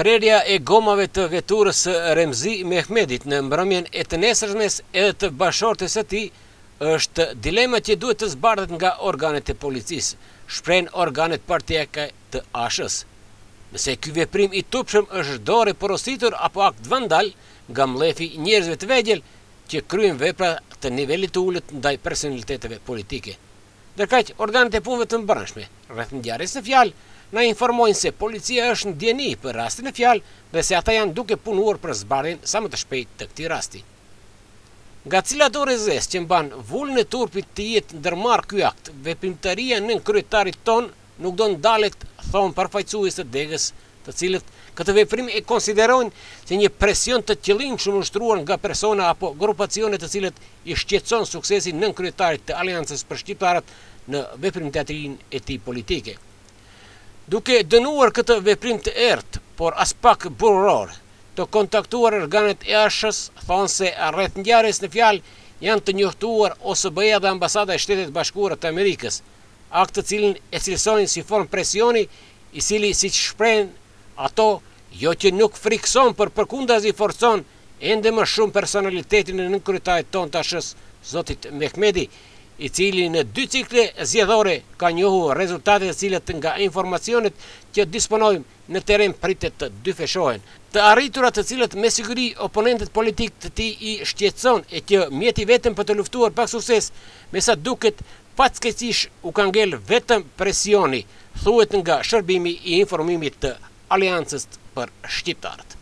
Prerja e gomave të veturës së Remzi Mehmedit në mbrëmjen e të nesërmes edhe të bashortes së tij është dilema që duhet të zbardhet nga organet e policisë, shprehen organet partijake të ASH-s. Nëse ky veprim i tupshëm është dorë porositur apo akt vandal nga mlefi i njerëzve të vegjël që kryen vepra të nivelit të ulët ndaj personaliteteve politike. Ndërkaq, organet e punëve të brendshme, rreth ngjarjes së fjalë, na informojnë se policia është në dieni për rastin e fjalë dhe se ata janë duke punuar për zbardhjen sa më të shpejtë të këtij rasti. Nga cilat ore zez që mban vullën e turpit të jetë ndërmarr ky akt, veprimtaria nën kryetarit ton nuk do ndalet, thon përfaqësues të degës, të cilët këtë veprim e konsiderojnë si një presion të qëllimshëm ushtruar nga persona apo grupacione të cilët i shqetëson suksesin nën kryetarit të Aleancës për Shqiptarët në veprimtarinë e tij politike. Duke dënuar këtë veprim të errët, por as pak burror, të kontaktuar organet e ASH-s thonë se rreth ngjarjes në fjalë janë të njohtuar OSBE dhe Ambasada e Shtetit Bashkuar të Amerikës, akt të cilin e cilësojnë si formë presioni, i cili siç shprehen ato, jo që nuk frikson, por përkundazi forcon ende më shumë personalitetin e nënkryetarit ton të ASH-s, zotit Mehmedi, i cili në 2 cikle zgjedhore ka njohur rezultate të cilat nga informacionet që disponojmë në terren pritet të dyfeshohen. Të arritura të cilat me siguri oponentët politik të tij i shqetëson e që mjeti vetëm për të luftuar pak sukses, me sa duket fatkeqësisht u ka ngel vetëm presioni, thuhet nga shërbimi i informimit të Aleancës për Shqiptarët.